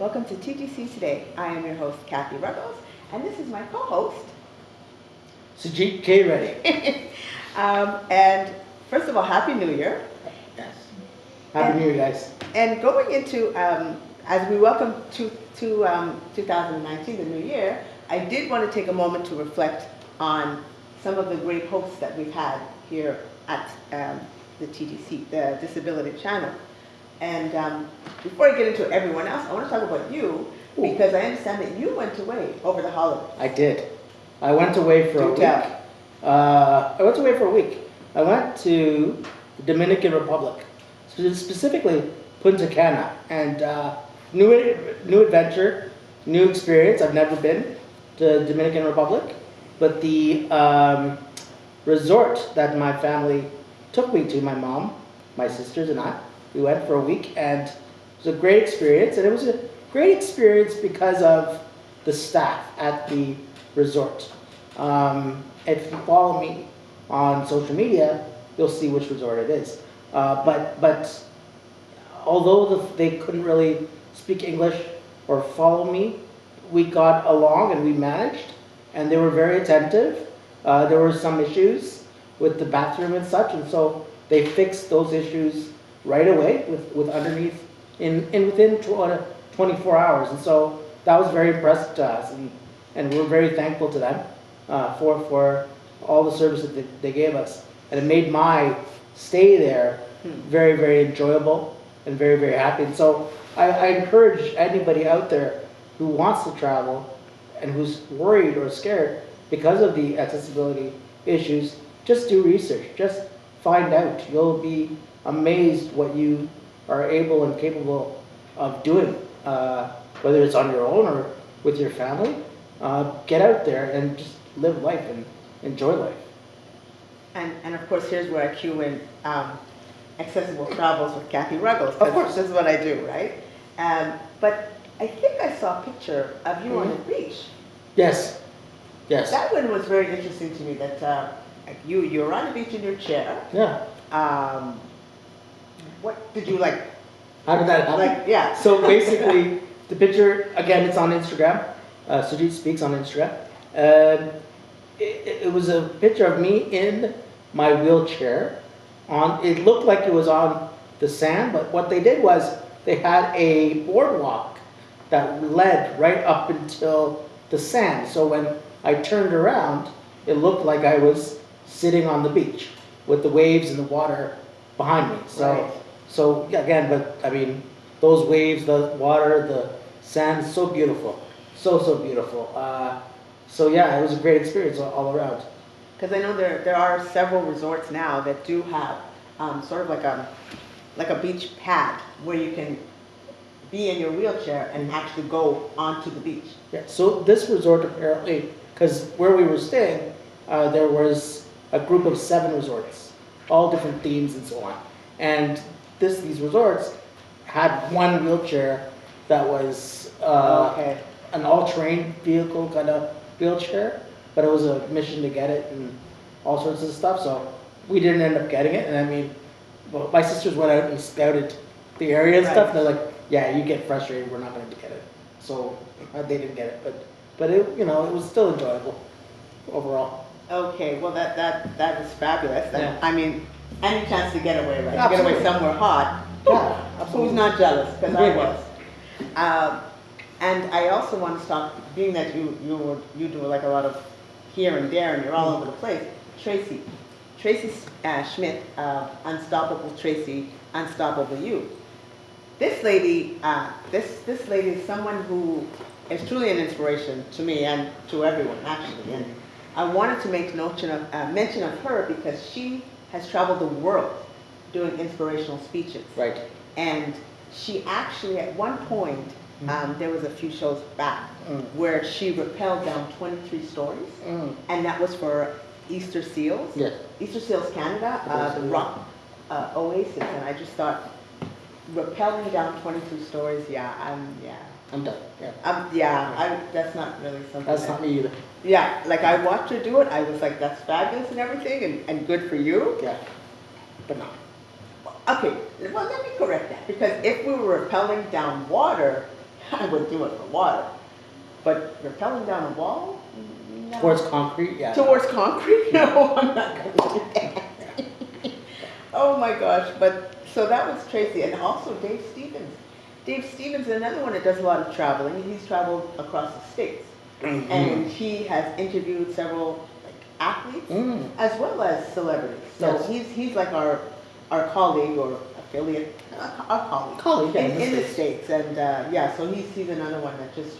Welcome to TDC Today. I am your host, Kathy Ruggles, and this is my co-host, SUJIT K. Ready. And first of all, Happy New Year. Yes. Happy New Year, guys. And going into, as we welcome to 2019, the new year, I did want to take a moment to reflect on some of the great hosts that we've had here at the TDC, the Disability Channel. And before I get into everyone else, I want to talk about you, because I understand that you went away over the holidays. I did. I went away for a week. I went away for a week. I went to the Dominican Republic, specifically Punta Cana, and new adventure, new experience. I've never been to the Dominican Republic, but the resort that my family took me to, my mom, my sisters, and I, we went for a week, and it was a great experience. And it was a great experience because of the staff at the resort. If you follow me on social media, you'll see which resort it is. But although they couldn't really speak English or follow me, we got along and we managed, and they were very attentive. There were some issues with the bathroom and such, and so they fixed those issues right away with underneath within 24 hours. And so that was very impressive to us, and we're very thankful to them for all the service that they gave us. And it made my stay there very, very enjoyable and very, very happy. And so I encourage anybody out there who wants to travel and who's worried or scared because of the accessibility issues, just do research, just find out. You'll be amazed what you are able and capable of doing, whether it's on your own or with your family. Get out there and just live life and enjoy life. And of course, here's where I cue in Accessible Travels with Kathy Ruggles. Of course. This is what I do, right? But I think I saw a picture of you on the beach. Yes. Yes. That one was very interesting to me, that you're on the beach in your chair. Yeah. What did you like? How did that happen? Like, yeah. So basically, the picture, again, it's on Instagram. Sujit Speaks on Instagram. It was a picture of me in my wheelchair. It looked like it was on the sand, but what they did was they had a boardwalk that led right up until the sand. So when I turned around, it looked like I was sitting on the beach with the waves and the water behind me. So again, but I mean, those waves, the water, the sand, so beautiful, so beautiful. So yeah, it was a great experience all around. Because I know there are several resorts now that do have sort of like a beach pad where you can be in your wheelchair and actually go onto the beach. Yeah. So this resort apparently, because where we were staying, there was a group of 7 resorts, all different themes and so on. And these resorts had one wheelchair that was an all-terrain vehicle kind of wheelchair, but it was a mission to get it and all sorts of stuff. So we didn't end up getting it. And I mean, well, my sisters went out and scouted the area and stuff. And they're like, "Yeah, you get frustrated. We're not going to get it." So they didn't get it, but it, it was still enjoyable overall. Okay, well that is fabulous. Yeah. I mean, any chance to get away, right? Absolutely. To get away somewhere hot. Yeah, absolutely. Who's not jealous? Because I Yeah. was. And I also want to stop, being that you do like a lot of here and there, and you're all over the place. Tracy Schmidt, Unstoppable Tracy, Unstoppable You. This lady, this lady is someone who is truly an inspiration to me and to everyone, actually. And I wanted to make mention of her because she has traveled the world doing inspirational speeches. Right. And she actually, at one point, there was a few shows back where she rappelled down 23 stories, and that was for Easter Seals. Yes. Easter Seals Canada, the Rock Oasis, and I just thought, rappelling down 22 stories, I'm done. Yeah. That's not really something. That's not me either. Yeah, like I watched her do it, I was like, that's fabulous and everything, and good for you. Yeah. But no. Okay, well let me correct that, because if we were rappelling down water, I would do it for water. But rappelling down a wall? No. Towards concrete, yeah. Towards concrete? No, I'm not going to do that. Oh my gosh, but so that was Tracy, and also Dave Stevens. Dave Stevens is another one that does a lot of traveling. He's traveled across the states, and he has interviewed several like athletes as well as celebrities. So he's like our colleague or affiliate, our colleague in the states, and so he's another one that just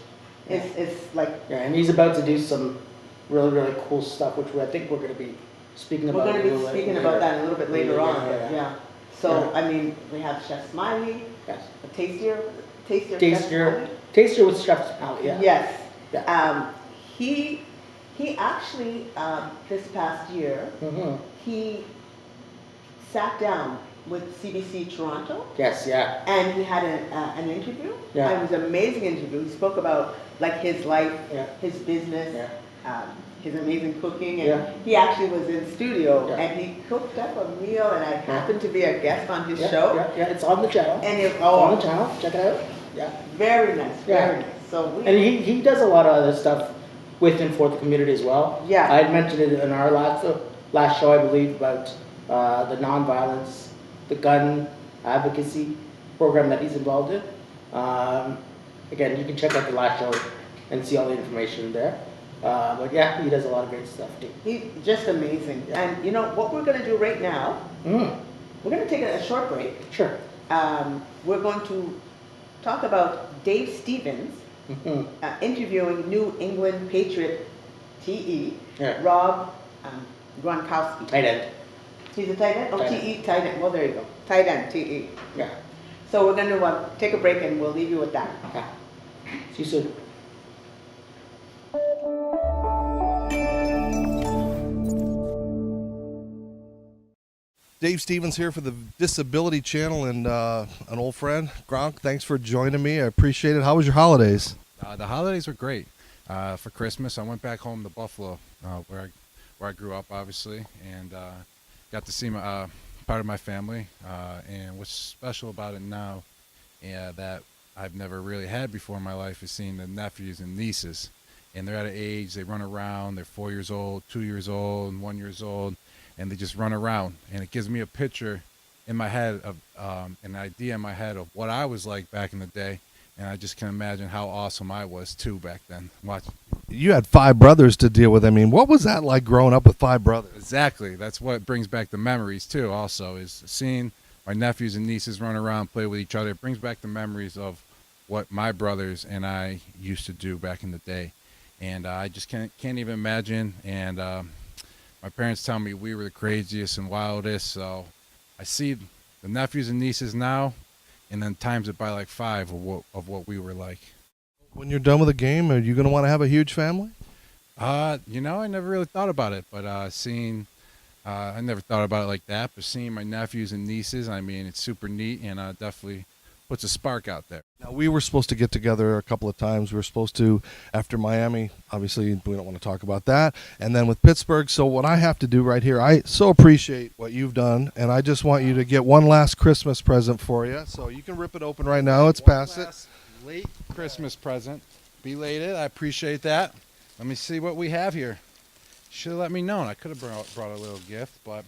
is like and he's about to do some really cool stuff, which I think we're going to be speaking about. We're going to be speaking about that a little bit later on. Yeah. So I mean, we have Chef Smiley. Yes. Tastier with Chef Smiley. Yeah. Yes. Yeah. He actually this past year he sat down with CBC Toronto. Yes. Yeah. And he had an interview. Yeah. It was an amazing interview. He spoke about like his life, his business. His amazing cooking, and he actually was in studio and he cooked up a meal, and I happened to be a guest on his show. Yeah, it's on the channel. And it's on the channel. Check it out. Yeah, very nice, very nice. So and he does a lot of other stuff with and for the community as well. Yeah, I had mentioned it in our last show, I believe, about the nonviolence, the gun advocacy program that he's involved in. Again, you can check out the last show and see all the information there. But yeah, he does a lot of great stuff too. He's just amazing. Yeah. And you know what we're going to do right now? We're going to take a short break. Sure. We're going to talk about Dave Stevens interviewing New England Patriot TE, Rob Gronkowski. Tight end. He's a tight end? Oh, TE, tight end. Well, there you go. Tight end, TE. Yeah. So we're going to take a break and we'll leave you with that. Yeah. See you soon. Dave Stevens here for the Disability Channel, and an old friend, Gronk. Thanks for joining me. I appreciate it. How was your holidays? The holidays were great. For Christmas, I went back home to Buffalo, where I grew up, obviously, and got to see my part of my family. And what's special about it now, that I've never really had before in my life, is seeing the nephews and nieces. And they're at an age, they run around, they're 4 years old, 2 years old, and 1 year old, and they just run around. And it gives me a picture in my head of, an idea in my head of what I was like back in the day. And I just can imagine how awesome I was too back then. Watch. You had 5 brothers to deal with. I mean, what was that like growing up with 5 brothers? Exactly. That's what brings back the memories too, also, is seeing my nephews and nieces run around, play with each other. It brings back the memories of what my brothers and I used to do back in the day. And I just can't even imagine. And my parents tell me we were the craziest and wildest. So I see the nephews and nieces now, and then times it by like 5 of what we were like. When you're done with the game, are you going to want to have a huge family? I never really thought about it, but I never thought about it like that. But seeing my nephews and nieces, I mean, it's super neat, and definitely puts a spark out there. Now, we were supposed to get together a couple of times. We were supposed to after Miami. Obviously, we don't want to talk about that. And then with Pittsburgh. So what I have to do right here, I so appreciate what you've done, and I just want you to get one last Christmas present for you. So you can rip it open right now. It's past it. Late Christmas present. Belated. I appreciate that. Let me see what we have here. Should have let me know. I could have brought a little gift, but...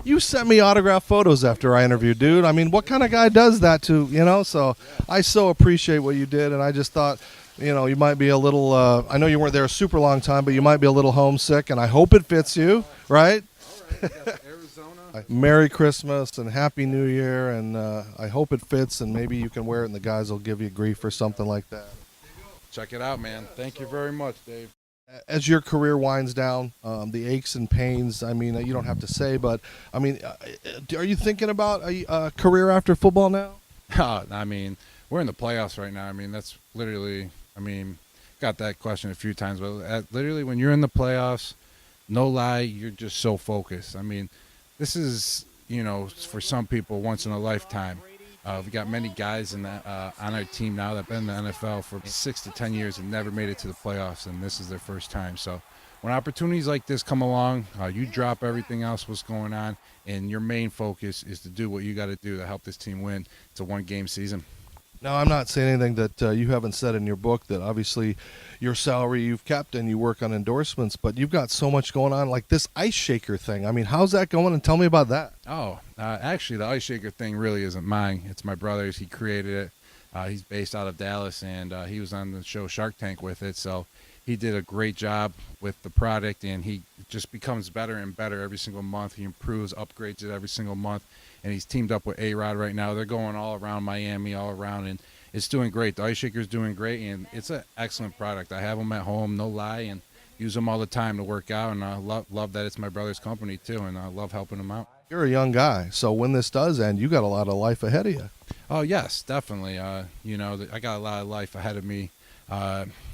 You sent me autographed photos after I interviewed, dude. I mean, what kind of guy does that to, So I so appreciate what you did, and I just thought, you might be a little, I know you weren't there a super long time, but you might be a little homesick, and I hope it fits you, right? All right, Arizona. Merry Christmas and Happy New Year, and I hope it fits, and maybe you can wear it, and the guys will give you grief or something like that. Check it out, man. Thank you very much, Dave. As your career winds down, the aches and pains, I mean, you don't have to say, but, I mean, are you thinking about a career after football now? I mean, we're in the playoffs right now. I mean, that's literally, got that question a few times, but literally when you're in the playoffs, no lie, you're just so focused. I mean, this is, for some people, once in a lifetime. We got many guys on our team now that have been in the NFL for 6 to 10 years and never made it to the playoffs, and this is their first time. So when opportunities like this come along, you drop everything else what's going on, and your main focus is to do what you got to do to help this team win. It's a one-game season. Now, I'm not saying anything that you haven't said in your book, that obviously your salary you've kept and you work on endorsements, but you've got so much going on, like this ice shaker thing. I mean, how's that going? And tell me about that. Oh, actually, the ice shaker thing really isn't mine. It's my brother's. He created it. He's based out of Dallas, and he was on the show Shark Tank with it. So he did a great job with the product, and he just becomes better and better every single month. He improves, upgrades it every single month, and he's teamed up with A-Rod right now. They're going all around Miami, all around, and it's doing great. The ice shaker's doing great, and it's an excellent product. I have them at home, no lie, and use them all the time to work out, and I love that it's my brother's company too, and I love helping him out. You're a young guy, so when this does end, you got a lot of life ahead of you. Oh yes, definitely. I got a lot of life ahead of me.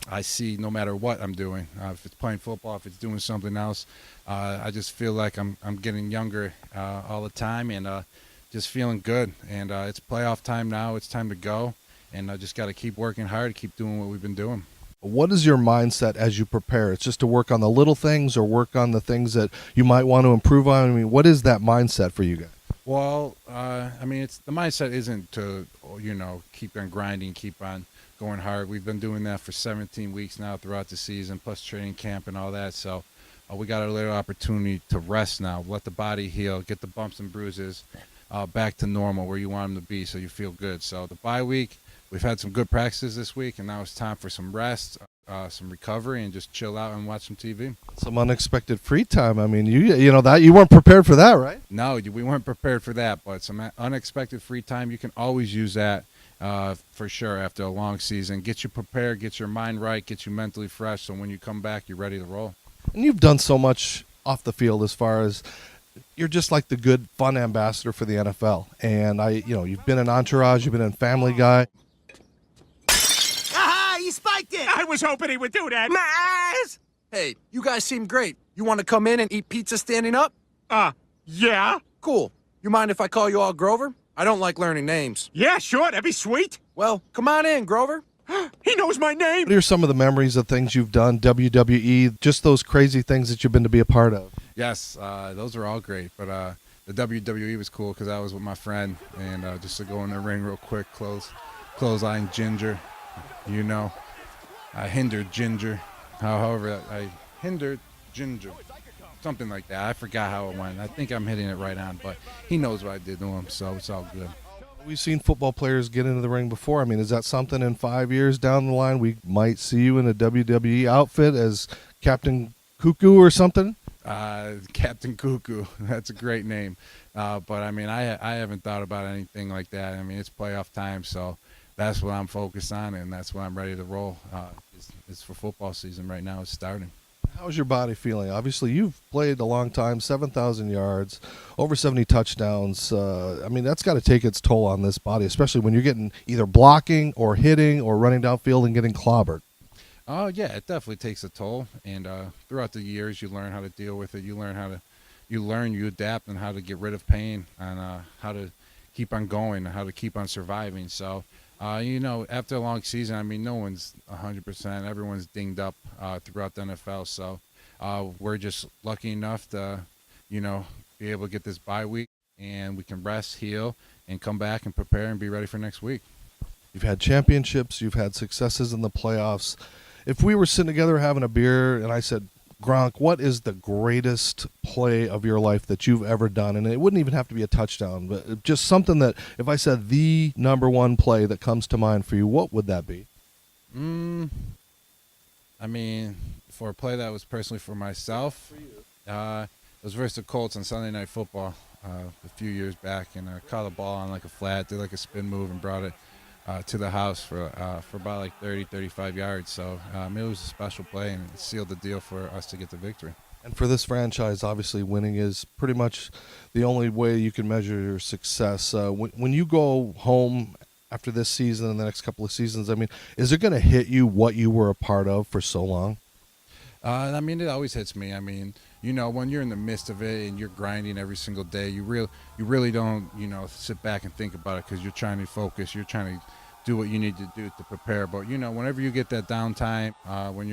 I see no matter what I'm doing, if it's playing football, if it's doing something else, I just feel like I'm getting younger all the time, and just feeling good. And it's playoff time now. It's time to go, and I just got to keep working hard, keep doing what we've been doing. What is your mindset as you prepare? It's just to work on the little things or work on the things that you might want to improve on? I mean, what is that mindset for you guys? Well, it's the mindset isn't to, keep on grinding, keep on going hard. We've been doing that for 17 weeks now throughout the season, plus training camp and all that. So we got a little opportunity to rest now, let the body heal, get the bumps and bruises back to normal where you want them to be, so you feel good. So the bye week, we've had some good practices this week, and now it's time for some rest, some recovery, and just chill out and watch some TV. Some unexpected free time. I mean, you know that you weren't prepared for that, right? No, we weren't prepared for that, but some unexpected free time, you can always use that for sure after a long season. Get you prepared, get your mind right, get you mentally fresh, so when you come back, you're ready to roll. And you've done so much off the field, as far as you're just like the good fun ambassador for the NFL. And you've been in Entourage, you've been in Family Guy. Aha! You spiked it! I was hoping he would do that. My eyes! Hey, you guys seem great. You want to come in and eat pizza standing up? Yeah? Cool. You mind if I call you all Grover? I don't like learning names. Yeah, sure, that'd be sweet. Well, come on in, Grover. He knows my name. What are some of the memories of things you've done, WWE, just those crazy things that you've been to be a part of? Yes, those are all great, but the WWE was cool because I was with my friend, and just to go in the ring real quick, clothesline Ginger, I hindered Ginger. However, I hindered Ginger, something like that. I forgot how it went. I think I'm hitting it right on, but he knows what I did to him, so it's all good. We've seen football players get into the ring before. I mean, is that something in 5 years down the line we might see you in a WWE outfit as Captain Cuckoo or something? Captain Cuckoo, that's a great name. But I haven't thought about anything like that. I mean, it's playoff time, so that's what I'm focused on, and that's what I'm ready to roll. It's for football season right now. It's starting. How's your body feeling? Obviously, you've played a long time, 7,000 yards, over 70 touchdowns. That's got to take its toll on this body, especially when you're getting either blocking or hitting or running downfield and getting clobbered. Oh, yeah, it definitely takes a toll. And throughout the years, you learn how to deal with it. You adapt, and how to get rid of pain, and how to keep on going, and how to keep on surviving. So, after a long season, no one's 100%. Everyone's dinged up throughout the NFL. So we're just lucky enough to, be able to get this bye week, and we can rest, heal, and come back and prepare and be ready for next week. You've had championships. You've had successes in the playoffs. If we were sitting together having a beer and I said, Gronk, what is the greatest play of your life that you've ever done? And it wouldn't even have to be a touchdown, but just something that, if I said the number one play that comes to mind for you, what would that be? For a play that was personally for myself, it was versus the Colts on Sunday Night Football a few years back, and I caught a ball on like a flat, did like a spin move, and brought it to the house for about like 30, 35 yards. So it was a special play, and it sealed the deal for us to get the victory. And for this franchise, obviously winning is pretty much the only way you can measure your success. When you go home after this season and the next couple of seasons, is it going to hit you what you were a part of for so long? It always hits me. When you're in the midst of it and you're grinding every single day, you really don't, sit back and think about it, because you're trying to focus. You're trying to do what you need to do to prepare. But, whenever you get that downtime, when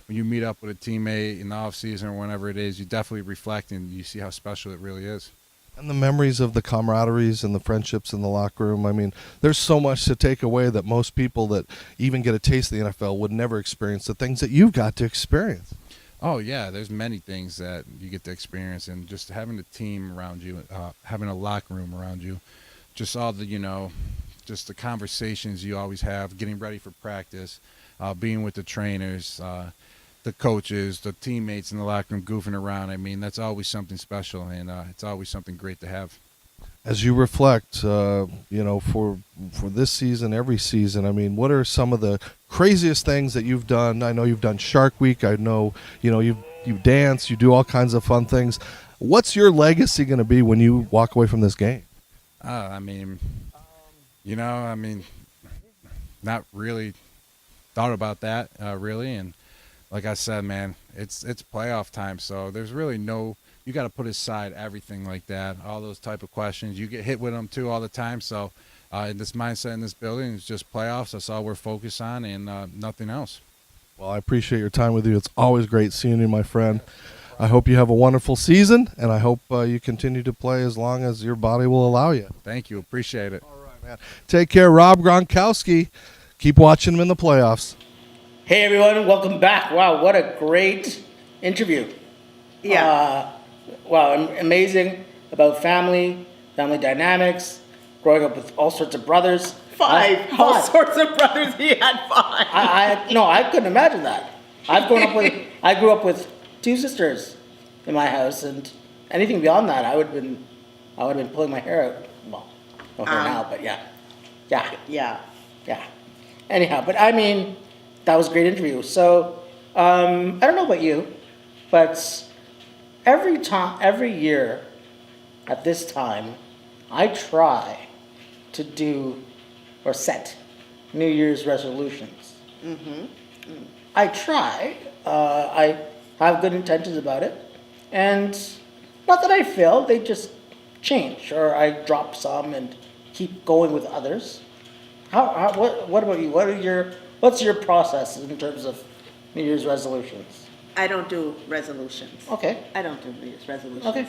you meet up with a teammate in the off season or whenever it is, you definitely reflect and you see how special it really is. And the memories of the camaraderies and the friendships in the locker room. I mean, there's so much to take away that most people that even get a taste of the NFL would never experience, the things that you've got to experience. Oh yeah, there's many things that you get to experience, and just having a team around you, having a locker room around you, just all the just the conversations you always have, getting ready for practice, being with the trainers, the coaches, the teammates in the locker room, goofing around. I mean, that's always something special, and it's always something great to have. As you reflect, for this season, every season, I mean, what are some of the craziest things that you've done? I know you've done Shark Week. I know, you dance, you do all kinds of fun things. What's your legacy going to be when you walk away from this game? I mean, not really thought about that really, and like I said, man, it's playoff time, so there's really you got to put aside everything like that, all those type of questions. You get hit with them too all the time, so in this mindset in this building, it's just playoffs. That's all we're focused on, and nothing else. Well, I appreciate your time with you. It's always great seeing you, my friend. I hope you have a wonderful season, and I hope you continue to play as long as your body will allow you. Thank you. Appreciate it. All right, man. Take care, Rob Gronkowski. Keep watching him in the playoffs. Hey everyone, welcome back. Wow, what a great interview. Yeah. Wow, amazing about family dynamics, growing up with all sorts of brothers. Five. All sorts of brothers. He had five. I couldn't imagine that. I grew up with 2 sisters in my house, and anything beyond that, I would have been pulling my hair out. Well, no hair now, but yeah. Anyhow, but I mean, that was a great interview. So I don't know about you, but every year at this time, I try to do or set New Year's resolutions. I try. I have good intentions about it, and not that I fail. They just change, or I drop some and keep going with others. What about you? What's your process in terms of New Year's resolutions? I don't do resolutions. Okay. I don't do New Year's resolutions. Okay.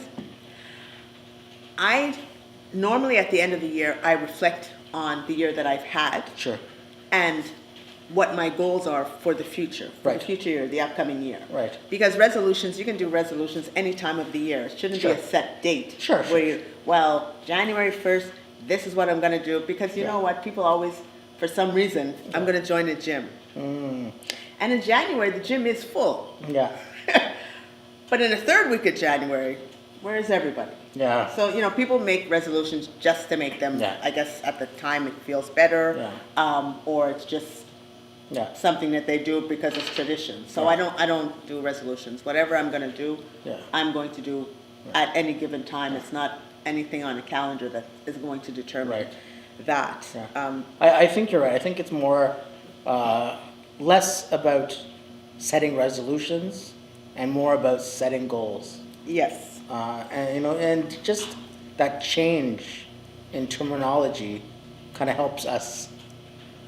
I normally at the end of the year, I reflect on the year that I've had. Sure. And what my goals are for the future, Right. the future year, the upcoming year. Right. Because resolutions, you can do resolutions any time of the year. It shouldn't Sure. be a set date. Sure, Where January 1st, this is what I'm going to do. Because you know what? People always, for some reason, I'm going to join a gym. And in January, the gym is full. Yeah. But in the third week of January, where is everybody? Yeah. So, people make resolutions just to make them, Yeah. I guess at the time it feels better, or it's just something that they do because it's tradition. So I don't do resolutions. Whatever I'm going to do, I'm going to do at any given time. It's not anything on a calendar that is going to determine that. Yeah. I think you're right. I think it's more less about setting resolutions and more about setting goals. Yes. And just that change in terminology kind of helps us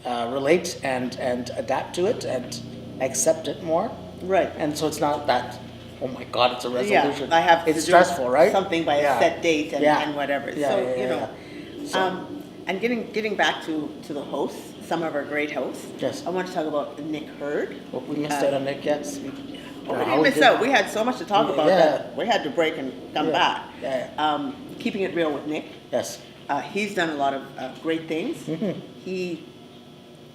relate and adapt to it and accept it more. Right. And so it's not that, oh my God, it's a resolution. Yeah, I have it's to stressful, do right? something by a set date and whatever. So, and getting back to the hosts, some of our great hosts. Yes. I want to talk about Nick Hurd. Well, we missed out on Nick, yes. We didn't miss out. We had so much to talk about that we had to break and come back. Yeah. Keeping it real with Nick. Yes. He's done a lot of great things. Mm-hmm. He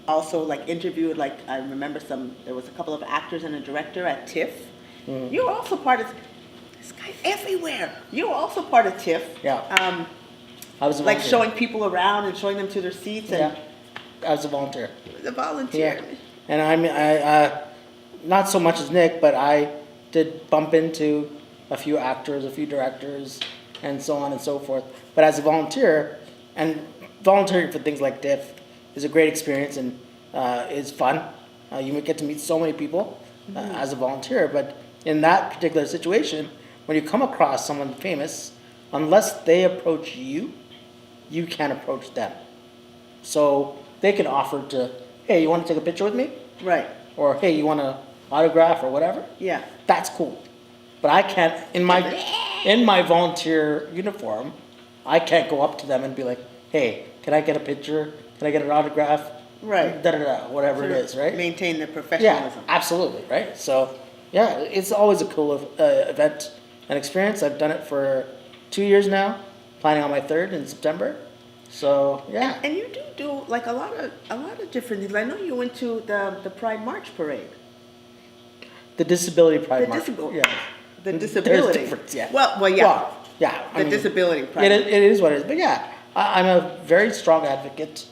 also interviewed, I remember there was a couple of actors and a director at TIFF. Mm. You were also part of, this guy's everywhere. You were also part of TIFF. Yeah. I was a volunteer. Showing people around and showing them to their seats. And I was a volunteer. The volunteer. Yeah. And I not so much as Nick, but I did bump into a few actors, a few directors, and so on and so forth. But as a volunteer, and volunteering for things like TIFF is a great experience and is fun. You get to meet so many people as a volunteer. But in that particular situation, when you come across someone famous, unless they approach you, you can't approach them. So they can offer to, hey, you want to take a picture with me? Right. Or, hey, you want an autograph or whatever? Yeah. That's cool. But I can't, in my in my volunteer uniform, I can't go up to them and be like, hey, can I get a picture? Can I get an autograph? Right. Da da da, whatever it is, right? Maintain the Yeah, professionalism. absolutely, right? So, yeah, it's always a cool event and experience. I've done it for 2 years now, planning on my third in September. So, yeah. And you do like a lot of different things. I know you went to the Pride March parade. The Disability Pride The March. disability. Yeah. The There's disability. difference, yeah. Well, yeah. Well, yeah. I The mean, disability pride. it is what it is. But yeah, I'm a very strong advocate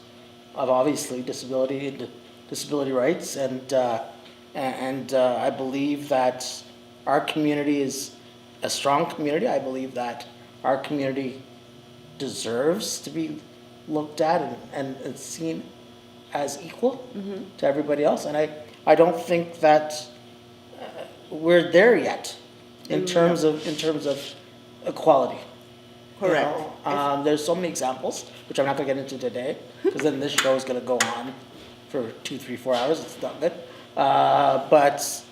of obviously disability and disability rights, and I believe that our community is a strong community. I believe that our community deserves to be looked at and seen as equal to everybody else, and I don't think that we're there yet in terms of equality. Correct. You know, there's so many examples, which I'm not going to get into today, because then this show is going to go on for 2, 3, 4 hours. It's not good. But,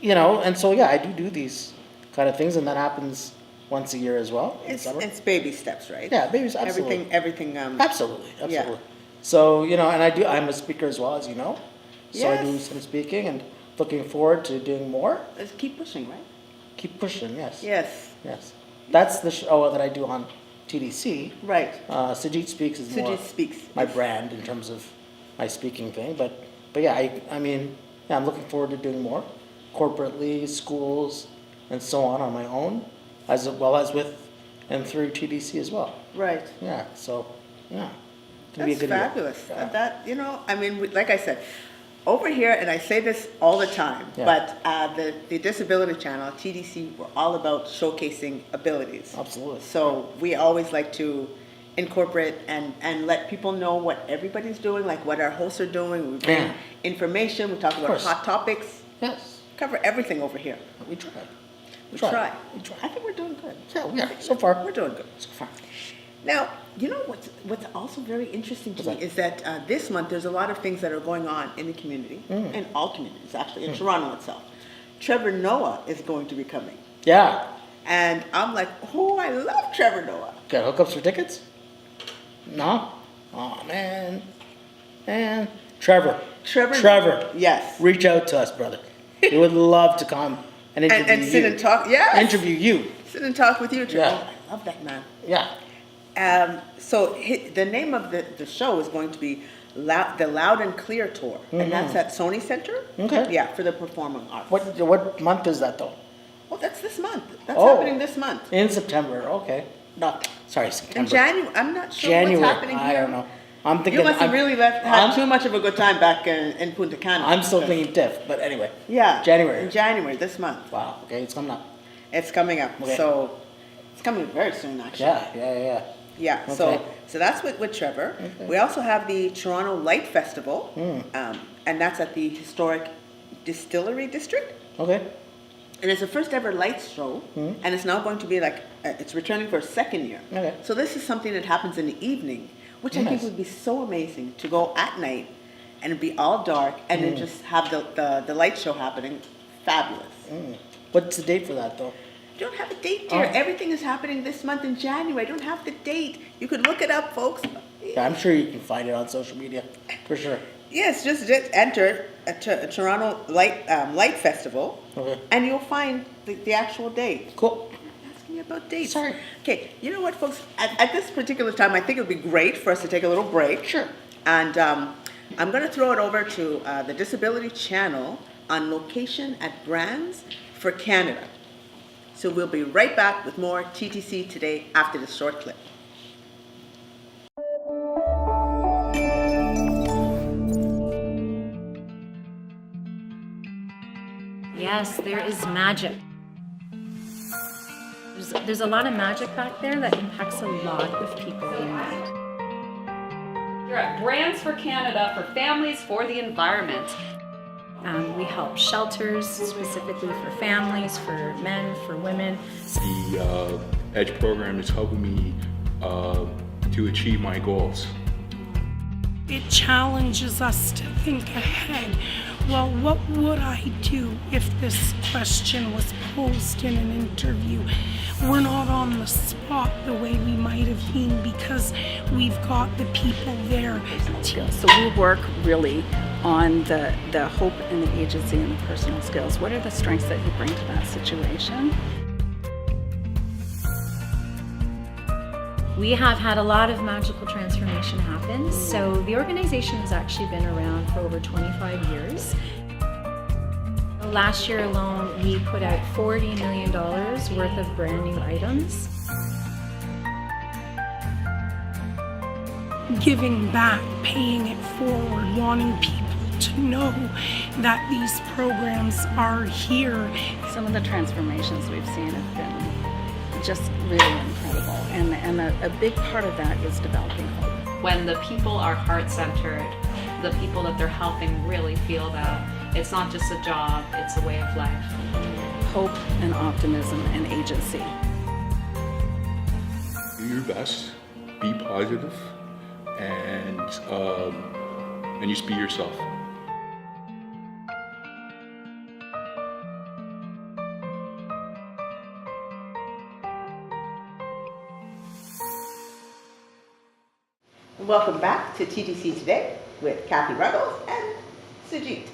you know, and so, yeah, I do these kind of things, and that happens once a year as well. In summer. It's baby steps, right? Yeah, babies, absolutely. Everything. Absolutely. Yeah. So, you know, and I'm a speaker as well, as you know. So I do Yes. some speaking and looking forward to doing more. Let's keep pushing, right? Keep pushing, yes. Yes. Yes. That's the show that I do on TDC. Right. SUJIT Speaks is more Sujit speaks. my brand in terms of my speaking thing. But yeah, I mean, yeah, I'm looking forward to doing more corporately, schools, and so on my own, as well as with and through TDC as well. Right. Yeah, so, yeah. It's gonna be a That's good year. fabulous. Yeah. That, you know, I mean, like I said, over here, and I say this all the time, Yeah. but the Disability Channel, TDC, we're all about showcasing abilities. Absolutely. So we always like to incorporate and let people know what everybody's doing, like what our hosts are doing. We bring Yeah. information, we talk about course. hot topics, Yes, cover everything over here. we try. We try. We try. I think we're doing good. Yeah, we are. So far. We're doing good. So far. Now, you know what's also very interesting to What's me that? is that this month there's a lot of things that are going on in the community, in all communities actually, in Toronto itself. Trevor Noah is going to be coming. Yeah. And I'm like, oh, I love Trevor Noah. Got hookups for tickets? No? Oh, man. Man. Trevor. Trevor. Yes. Reach out to us, brother. We would love to come and interview And you. sit and talk. Yeah. Interview you. Sit and talk with you, Trevor. Yeah. Oh, I love that man. Yeah. So the name of the show is going to be the Loud and Clear Tour, and that's at Sony Center. Okay. Yeah, for the performing arts. What month is that, though? Well, that's this month. That's Oh. happening this month. In September. Okay. No, sorry, September. In January, I'm not sure January. what's happening here. I don't know. I'm thinking. You must have really had I'm- too much of a good time back in Punta Cana. I'm still thinking TIFF, but anyway. Yeah. January. In January, this month. Wow. Okay, it's coming up. It's coming up. Okay. So it's coming very soon, actually. Yeah. Yeah. Okay. So that's with Trevor. Okay. We also have the Toronto Light Festival, and that's at the historic Distillery District. Okay. And it's the first ever lights show, and it's now going to be it's returning for a second year. Okay. So this is something that happens in the evening, which I think Nice. would be so amazing to go at night and it'd be all dark and then just have the light show happening. Fabulous. What's the date for that, though? You don't have a date, dear. Oh. Everything is happening this month in January. I don't have the date. You could look it up, folks. Yeah, I'm sure you can find it on social media, for sure. Yes, just enter a Toronto Light Festival, Okay. and you'll find the actual date. Cool. Asking me about dates. Sorry. Okay, you know what, folks? At this particular time, I think it would be great for us to take a little break. Sure. And I'm going to throw it over to the Disability Channel on location at Brands for Canada. So we'll be right back with more TTC Today after this short clip. Yes, there is magic. There's a lot of magic back there that impacts a lot of people in need. You're at Brands for Canada for families for the environment. We help shelters specifically for families, for men, for women. The EDGE program is helping me to achieve my goals. It challenges us to think ahead. Well, what would I do if this question was posed in an interview? We're not on the spot the way we might have been because we've got the people there. So we work really on the hope and the agency and the personal skills. What are the strengths that you bring to that situation? We have had a lot of magical transformation happen. So the organization has actually been around for over 25 years. Last year alone, we put out $40 million worth of brand new items. Giving back, paying it forward, wanting people to know that these programs are here. Some of the transformations we've seen have been just really incredible, and a big part of that is developing hope. When the people are heart-centered, the people that they're helping really feel that it's not just a job, it's a way of life. Hope and optimism and agency. Do your best, be positive, and just be yourself. Welcome back to TDC Today with Kathy Ruggles and Sujit.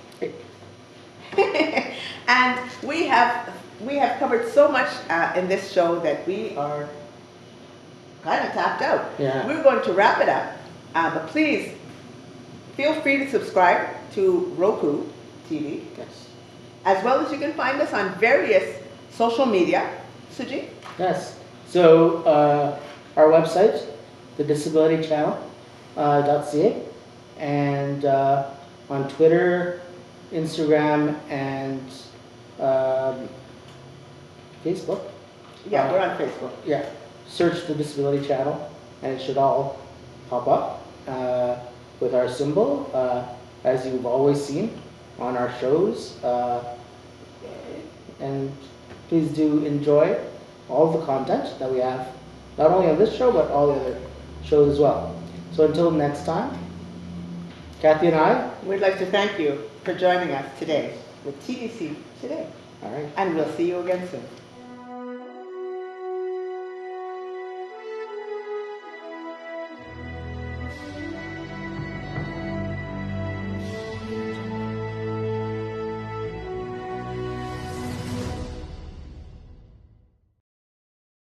And we have covered so much in this show that we are kind of tapped out. Yeah. We're going to wrap it up, but please feel free to subscribe to Roku TV, Yes. as well as you can find us on various social media. Sujit? Yes. So our website, the Disability Channel. .ca, and on Twitter, Instagram, and Facebook. Yeah, we're on Facebook. Yeah, search the Disability Channel, and it should all pop up with our symbol, as you've always seen on our shows. And please do enjoy all the content that we have, not only on this show, but all the other shows as well. So until next time, Kathy and I, We'd like to thank you for joining us today with TDC Today. all right. And we'll see you again soon.